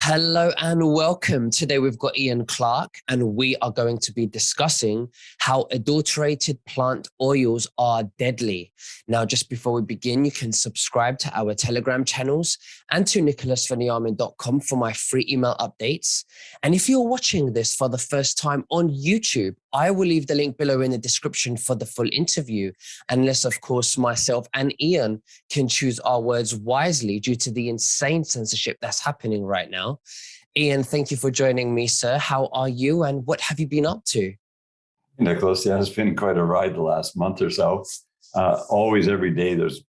Hello and welcome. Today we've got Ian Clark and we are going to be discussing how adulterated plant oils are deadly. Now, just before we begin, you can subscribe to our Telegram channels and to nickveniamin.com for my free email updates. And if you're watching this for the first time on YouTube, I will leave the link below in the description for the full interview, unless, of course, myself and Ian can choose our words wisely due to the insane censorship that's happening right now. Ian, thank you for joining me, sir. How are you and what have you been up to? Nicholas, yeah, it's been quite a ride the last month or so. Always, every day, there's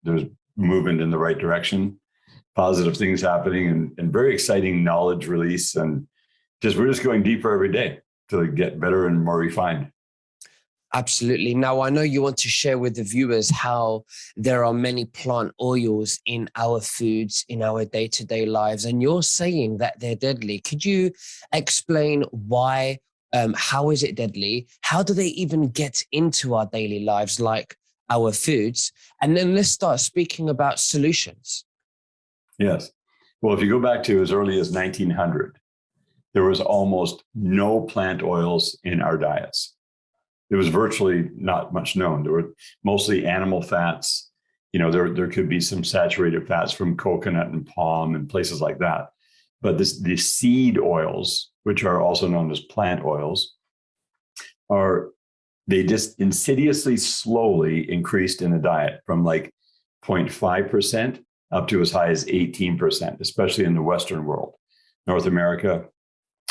movement in the right direction, positive things happening, and very exciting knowledge release. And we're just going deeper every day to get better and more refined. Absolutely. Now, I know you want to share with the viewers how there are many plant oils in our foods, in our day-to-day lives, and you're saying that they're deadly. Could you explain why? How is it deadly? How do they even get into our daily lives, like our foods? And then let's start speaking about solutions. Yes. Well, if you go back to as early as 1900, there was almost no plant oils in our diets. It was virtually not much known. There were mostly animal fats. There could be some saturated fats from coconut and palm and places like that. But the seed oils, which are also known as plant oils, they just insidiously, slowly increased in the diet from like 0.5% up to as high as 18%, especially in the Western world, North America,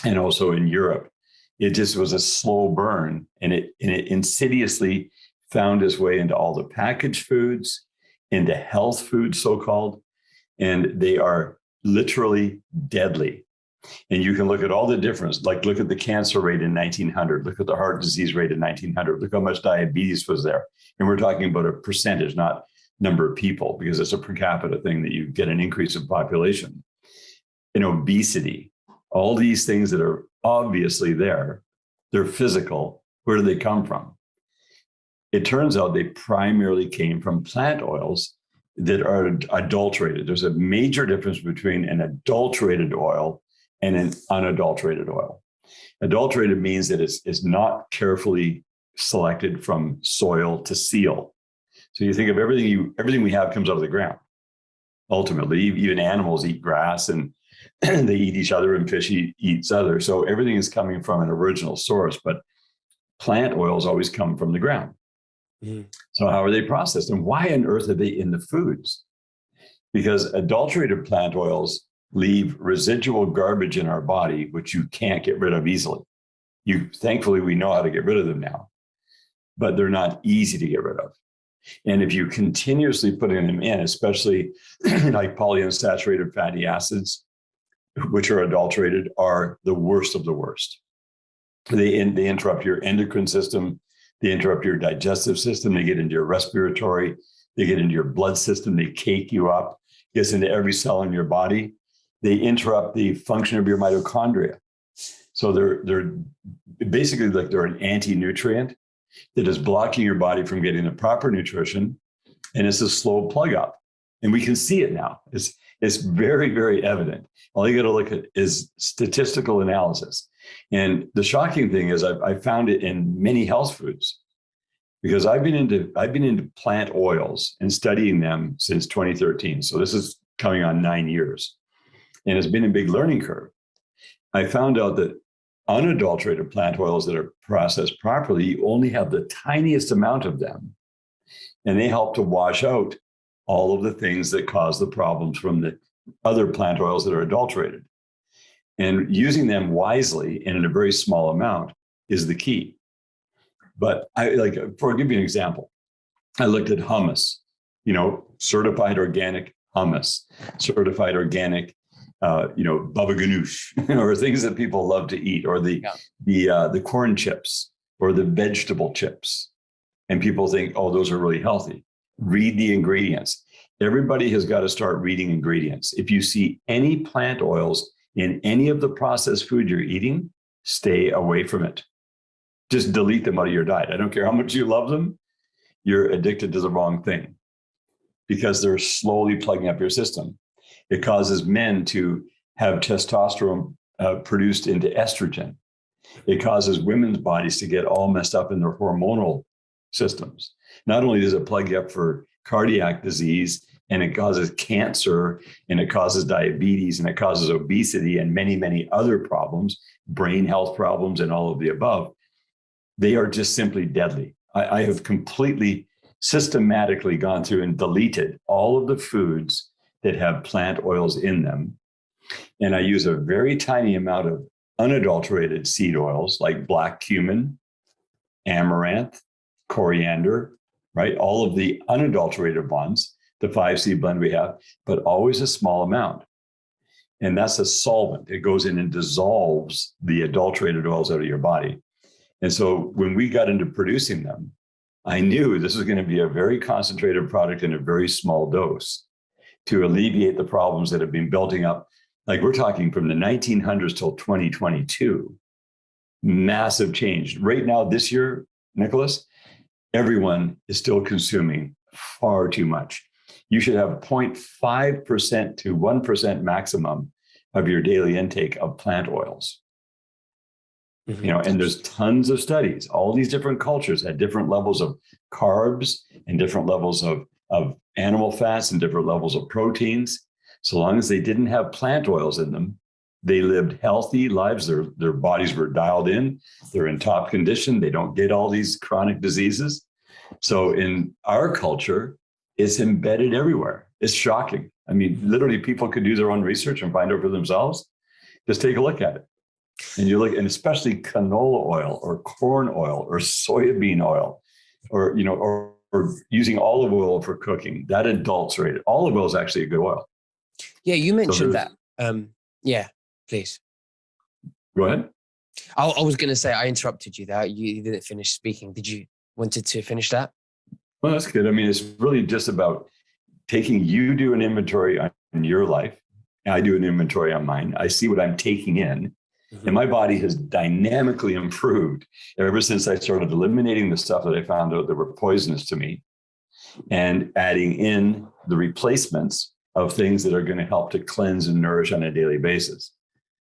and also in Europe. It just was a slow burn, and it insidiously found its way into all the packaged foods, into health foods, so-called, and they are literally deadly. And you can look at all the difference, like look at the cancer rate in 1900, look at the heart disease rate in 1900, look how much diabetes was there. And we're talking about a percentage, not number of people, because it's a per capita thing that you get an increase in population. And obesity, all these things that are obviously there, they're physical. Where do they come from? It turns out they primarily came from plant oils that are adulterated. There's a major difference between an adulterated oil and an unadulterated oil. Adulterated means that it's not carefully selected from soil to seal. So you think of everything we have comes out of the ground. Ultimately, even animals eat grass and they eat each other, and fish eats other. So everything is coming from an original source, but plant oils always come from the ground. Mm. So how are they processed, and why on earth are they in the foods? Because adulterated plant oils leave residual garbage in our body, which you can't get rid of easily. Thankfully, we know how to get rid of them now, but they're not easy to get rid of. And if you continuously putting them in, especially like polyunsaturated fatty acids, which are adulterated, are the worst of the worst. They interrupt your endocrine system, they interrupt your digestive system, they get into your respiratory, they get into your blood system, they cake you up, gets into every cell in your body. They interrupt the function of your mitochondria. So they're basically like they're an anti-nutrient that is blocking your body from getting the proper nutrition, and it's a slow plug up. And we can see it now. It's very, very evident. All you got to look at is statistical analysis. And the shocking thing is I found it in many health foods, because I've been into plant oils and studying them since 2013. So this is coming on 9 years. And it's been a big learning curve. I found out that unadulterated plant oils that are processed properly, you only have the tiniest amount of them. And they help to wash out all of the things that cause the problems from the other plant oils that are adulterated. And using them wisely and in a very small amount is the key. But I'll give you an example. I looked at hummus, certified organic hummus, certified organic, baba ganoush, or things that people love to eat, or the corn chips or the vegetable chips. And people think, oh, those are really healthy. Read the ingredients. Everybody has got to start reading ingredients. If you see any plant oils in any of the processed food you're eating, stay away from it. Just delete them out of your diet. I don't care how much you love them. You're addicted to the wrong thing, because they're slowly plugging up your system. It causes men to have testosterone produced into estrogen. It causes women's bodies to get all messed up in their hormonal systems. Not only does it plug you up for cardiac disease, and it causes cancer, and it causes diabetes, and it causes obesity, and many, many other problems, brain health problems, and all of the above. They are just simply deadly. I have completely systematically gone through and deleted all of the foods that have plant oils in them. And I use a very tiny amount of unadulterated seed oils like black cumin, amaranth, coriander, right? All of the unadulterated ones, the 5 seed blend we have, but always a small amount. And that's a solvent. It goes in and dissolves the adulterated oils out of your body. And so when we got into producing them, I knew this was going to be a very concentrated product in a very small dose to alleviate the problems that have been building up. Like we're talking from the 1900s till 2022, massive change. Right now, this year, Nicholas, everyone is still consuming far too much. You should have 0.5% to 1% maximum of your daily intake of plant oils. And there's tons of studies. All these different cultures had different levels of carbs and different levels of animal fats and different levels of proteins. So long as they didn't have plant oils in them, they lived healthy lives. Their bodies were dialed in. They're in top condition. They don't get all these chronic diseases. So in our culture, it's embedded everywhere. It's shocking. I mean, literally, people could do their own research and find out for themselves. Just take a look at it. And you look, and especially canola oil or corn oil or soybean oil, or using olive oil for cooking, that adulterated. Olive oil is actually a good oil. Yeah, you mentioned that. Yeah, please. Go ahead. I was going to say, I interrupted you there. You didn't finish speaking. Did you wanted to finish that? Well, that's good. I mean, it's really just about you do an inventory on your life. I do an inventory on mine. I see what I'm taking in. And my body has dynamically improved ever since I started eliminating the stuff that I found out that were poisonous to me and adding in the replacements of things that are going to help to cleanse and nourish on a daily basis.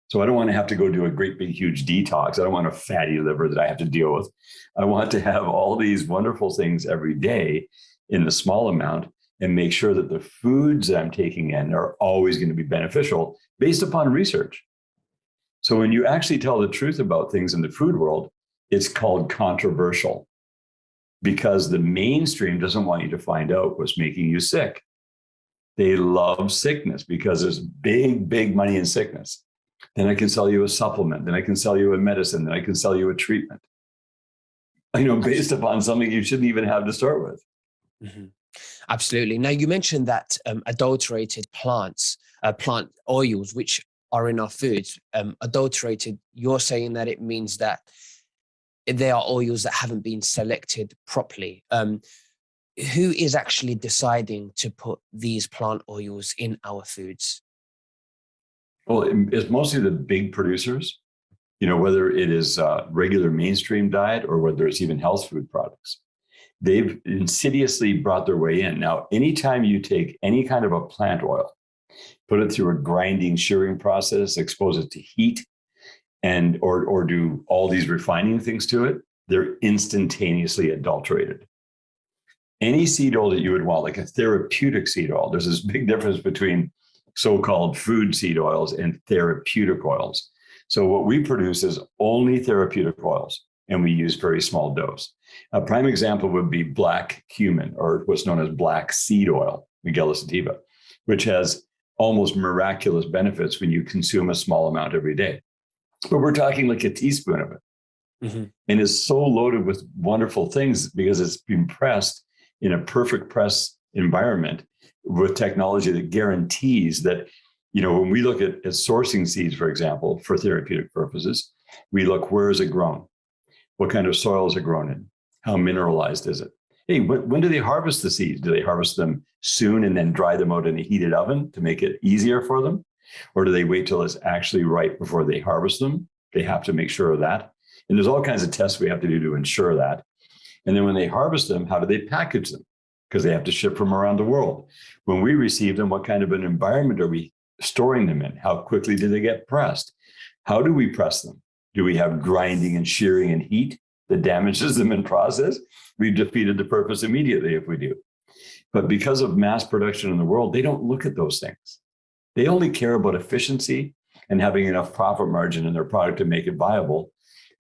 So I don't want to have to go do a great big huge detox. I don't want a fatty liver that I have to deal with. I want to have all these wonderful things every day in the small amount and make sure that the foods that I'm taking in are always going to be beneficial based upon research. So when you actually tell the truth about things in the food world, it's called controversial because the mainstream doesn't want you to find out what's making you sick. They love sickness because there's big, big money in sickness. Then I can sell you a supplement. Then I can sell you a medicine. Then I can sell you a treatment, based upon something you shouldn't even have to start with. Mm-hmm. Absolutely. Now, you mentioned that adulterated plant oils, which are in our foods, adulterated, you're saying that it means that they are oils that haven't been selected properly. Who is actually deciding to put these plant oils in our foods? Well, it's mostly the big producers, whether it is regular mainstream diet or whether it's even health food products. They've insidiously brought their way in. Now, anytime you take any kind of a plant oil, put it through a grinding, shearing process, expose it to heat, and or do all these refining things to it, they're instantaneously adulterated. Any seed oil that you would want, like a therapeutic seed oil, there's this big difference between so-called food seed oils and therapeutic oils. So what we produce is only therapeutic oils, and we use very small dose. A prime example would be black cumin, or what's known as black seed oil, Miguel sativa, which has almost miraculous benefits when you consume a small amount every day. But we're talking like a teaspoon of it. Mm-hmm. And it's so loaded with wonderful things because it's been pressed in a perfect press environment with technology that guarantees that, when we look at sourcing seeds, for example, for therapeutic purposes, we look, where is it grown? What kind of soil is it grown in? How mineralized is it? Hey, when do they harvest the seeds? Do they harvest them soon and then dry them out in a heated oven to make it easier for them? Or do they wait till it's actually ripe before they harvest them? They have to make sure of that. And there's all kinds of tests we have to do to ensure that. And then when they harvest them, how do they package them? Because they have to ship from around the world. When we receive them, what kind of an environment are we storing them in? How quickly do they get pressed? How do we press them? Do we have grinding and shearing and heat that damages them in process? We've defeated the purpose immediately if we do. But because of mass production in the world, they don't look at those things. They only care about efficiency and having enough profit margin in their product to make it viable.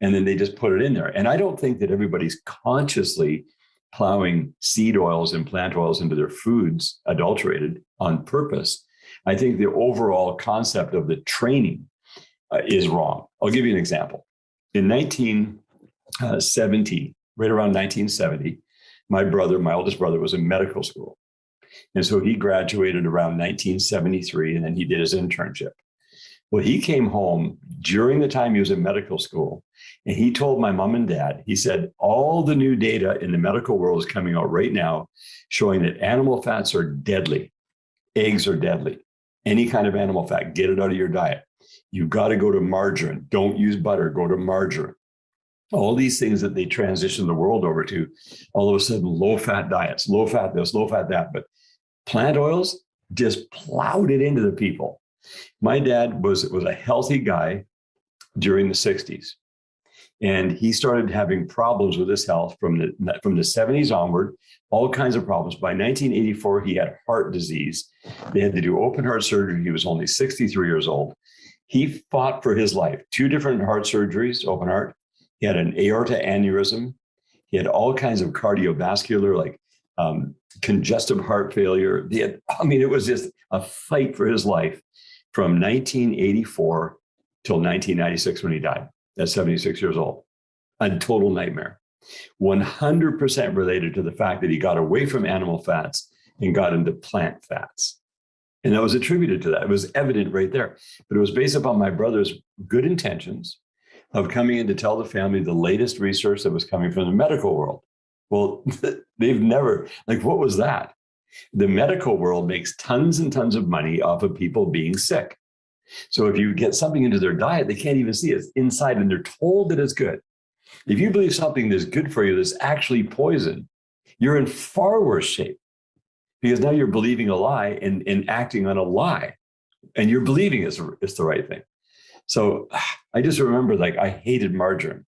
And then they just put it in there. And I don't think that everybody's consciously plowing seed oils and plant oils into their foods adulterated on purpose. I think the overall concept of the training is wrong. I'll give you an example. In 1970, right around 1970, my oldest brother, was in medical school. And so he graduated around 1973, and then he did his internship. Well, he came home during the time he was in medical school, and he told my mom and dad, he said, all the new data in the medical world is coming out right now showing that animal fats are deadly. Eggs are deadly. Any kind of animal fat, get it out of your diet. You've got to go to margarine. Don't use butter, go to margarine. All these things that they transition the world over to, all of a sudden, low-fat diets, low-fat this, low-fat that. But plant oils just plowed it into the people. My dad was a healthy guy during the 60s. And he started having problems with his health from the 70s onward, all kinds of problems. By 1984, he had heart disease. They had to do open heart surgery. He was only 63 years old. He fought for his life. 2 different heart surgeries, open heart. He had an aorta aneurysm. He had all kinds of cardiovascular, like congestive heart failure. It was just a fight for his life from 1984 till 1996 when he died at 76 years old. A total nightmare. 100% related to the fact that he got away from animal fats and got into plant fats. And that was attributed to that. It was evident right there. But it was based upon my brother's good intentions of coming in to tell the family the latest research that was coming from the medical world. Well, they've never, what was that? The medical world makes tons and tons of money off of people being sick. So if you get something into their diet, they can't even see it. It's inside and they're told that it's good. If you believe something that's good for you that's actually poison, you're in far worse shape because now you're believing a lie and acting on a lie, and you're believing it's the right thing. So I just remember, I hated margarine.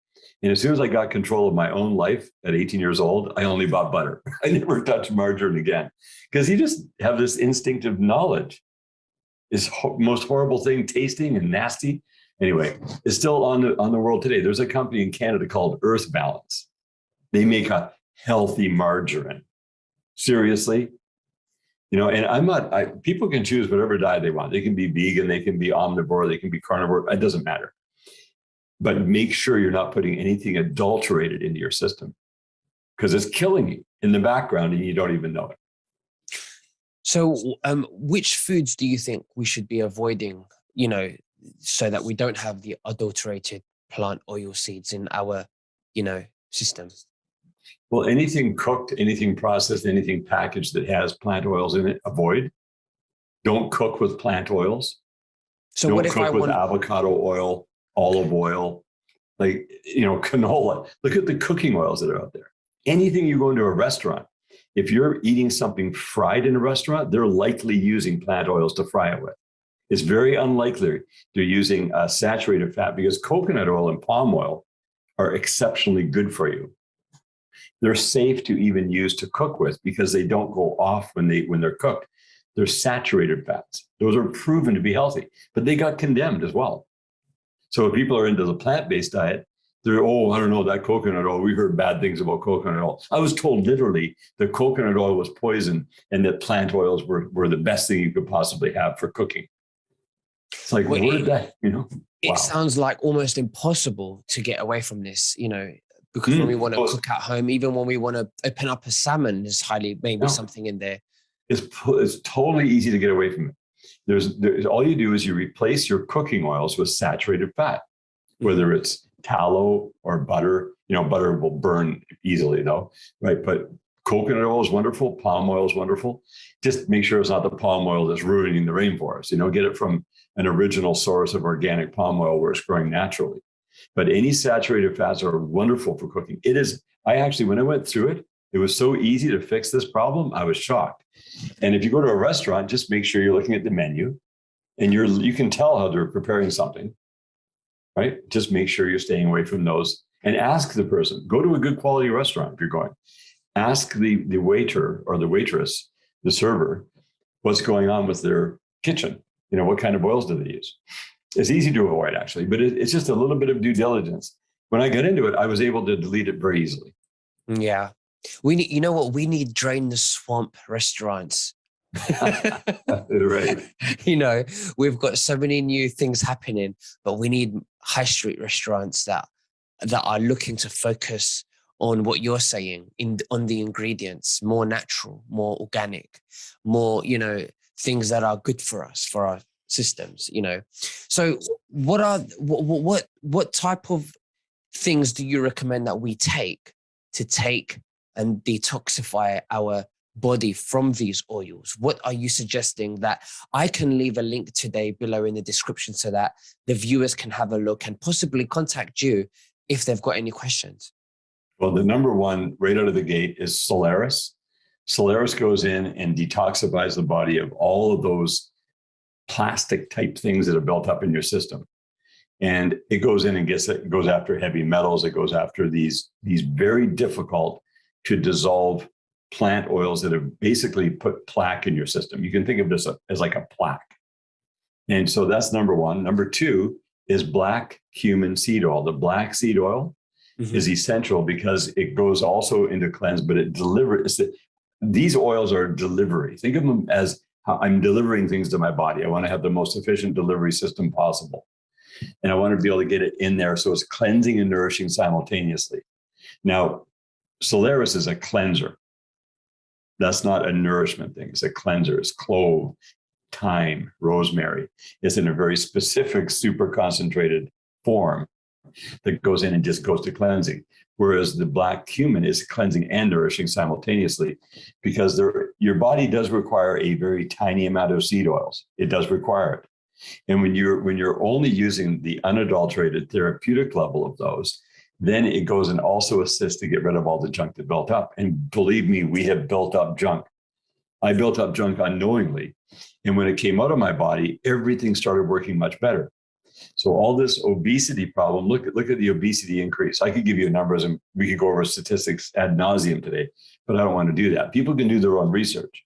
And as soon as I got control of my own life at 18 years old, I only bought butter. I never touched margarine again because you just have this instinctive knowledge. It's most horrible thing, tasting and nasty. Anyway, it's still on the world today. There's a company in Canada called Earth Balance. They make a healthy margarine. Seriously. And people can choose whatever diet they want. They can be vegan, they can be omnivore, they can be carnivore. It doesn't matter. But make sure you're not putting anything adulterated into your system because it's killing you in the background and you don't even know it. So which foods do you think we should be avoiding, so that we don't have the adulterated plant oil seeds in our, system? Well, anything cooked, anything processed, anything packaged that has plant oils in it, avoid. Don't cook with plant oils. So don't what if cook I with want avocado oil, olive oil, canola. Look at the cooking oils that are out there. Anything you go into a restaurant, if you're eating something fried in a restaurant, they're likely using plant oils to fry it with. It's very unlikely they're using saturated fat because coconut oil and palm oil are exceptionally good for you. They're safe to even use to cook with because they don't go off when they're cooked. They're saturated fats. Those are proven to be healthy, but they got condemned as well. So if people are into the plant-based diet, they're, I don't know, that coconut oil, we heard bad things about coconut oil. I was told literally that coconut oil was poison and that plant oils were the best thing you could possibly have for cooking. It's like, Well, where did that, it sounds like almost impossible to get away from this, because when we want to cook at home, even when we want to open up a salmon, there's maybe something in there. It's totally easy to get away from it. There's all you do is you replace your cooking oils with saturated fat, whether it's tallow or butter. Butter will burn easily though, right? But coconut oil is wonderful. Palm oil is wonderful. Just make sure it's not the palm oil that's ruining the rainforest. Get it from an original source of organic palm oil where it's growing naturally. But any saturated fats are wonderful for cooking. It is. When I went through it, it was so easy to fix this problem. I was shocked. And if you go to a restaurant, just make sure you're looking at the menu And you can tell how they're preparing something, right? Just make sure you're staying away from those and ask the person. Go to a good quality restaurant if you're going. Ask the waiter or the waitress, the server, what's going on with their kitchen. What kind of oils do they use? It's easy to avoid, actually, but it's just a little bit of due diligence. When I got into it, I was able to delete it very easily. Yeah. We need, you know what? We need drain the swamp restaurants. Right. We've got so many new things happening, but we need high street restaurants that are looking to focus on what you're saying on the ingredients, more natural, more organic, more, things that are good for us, for our systems, So what type of things do you recommend that we take and detoxify our body from these oils? What are you suggesting that I can leave a link today below in the description so that the viewers can have a look and possibly contact you if they've got any questions? Well, the number one right out of the gate is Solaris. Solaris goes in and detoxifies the body of all of those plastic type things that are built up in your system. And it goes in and goes after heavy metals. It goes after these very difficult to dissolve plant oils that have basically put plaque in your system. You can think of this as like a plaque. And so that's number one. Number two is black cumin seed oil. The black seed oil is essential because it goes also into cleanse, but it delivers. These oils are delivery. Think of them as how I'm delivering things to my body. I want to have the most efficient delivery system possible. And I want to be able to get it in there so it's cleansing and nourishing simultaneously. Now, Solaris is a cleanser. That's not a nourishment thing. It's a cleanser. It's clove, thyme, rosemary. It's in a very specific, super concentrated form that goes in and just goes to cleansing. Whereas the black cumin is cleansing and nourishing simultaneously, because your body does require a very tiny amount of seed oils. It does require it. And when you're only using the unadulterated therapeutic level of those, then it goes and also assists to get rid of all the junk that built up. And believe me, we have built up junk. I built up junk unknowingly. And when it came out of my body, everything started working much better. So all this obesity problem, look at the obesity increase. I could give you numbers and we could go over statistics ad nauseum today, but I don't want to do that. People can do their own research.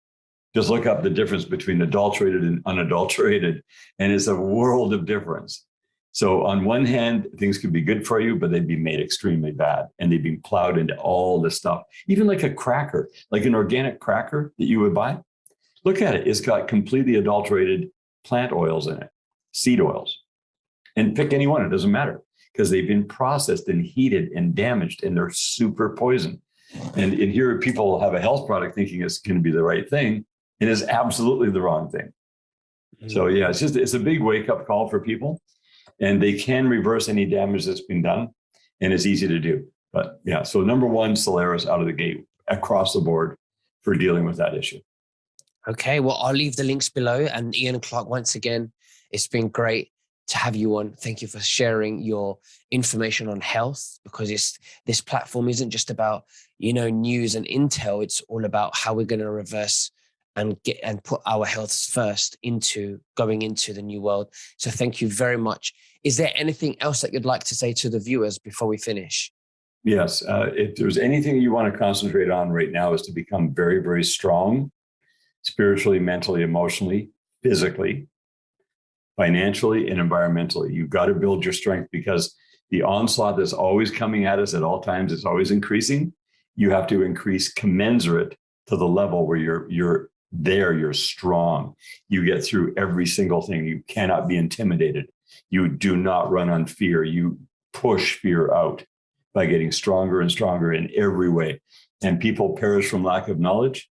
Just look up the difference between adulterated and unadulterated, and it's a world of difference. So on one hand, things could be good for you, but they'd be made extremely bad, and they'd be plowed into all this stuff. Even like a cracker, like an organic cracker that you would buy, look at it. It's got completely adulterated plant oils in it, seed oils. And pick any one, it doesn't matter, because they've been processed and heated and damaged, and they're super poison. And here people have a health product thinking it's going to be the right thing, and it's absolutely the wrong thing. So yeah, it's a big wake-up call for people, and they can reverse any damage that's been done, and it's easy to do. But yeah, so number one, Solaris out of the gate across the board for dealing with that issue. Okay, well, I'll leave the links below. And Ian Clark, once again, it's been great to have you on. Thank you for sharing your information on health, because this platform isn't just about, news and intel. It's all about how we're going to reverse and put our health first into going into the new world. So thank you very much. Is there anything else that you'd like to say to the viewers before we finish? Yes. If there's anything you want to concentrate on right now, is to become very, very strong, spiritually, mentally, emotionally, physically, financially, and environmentally. You've got to build your strength, because the onslaught that's always coming at us at all times is always increasing. You have to increase commensurate to the level where you're strong. You get through every single thing. You cannot be intimidated. You do not run on fear. You push fear out by getting stronger and stronger in every way. And people perish from lack of knowledge.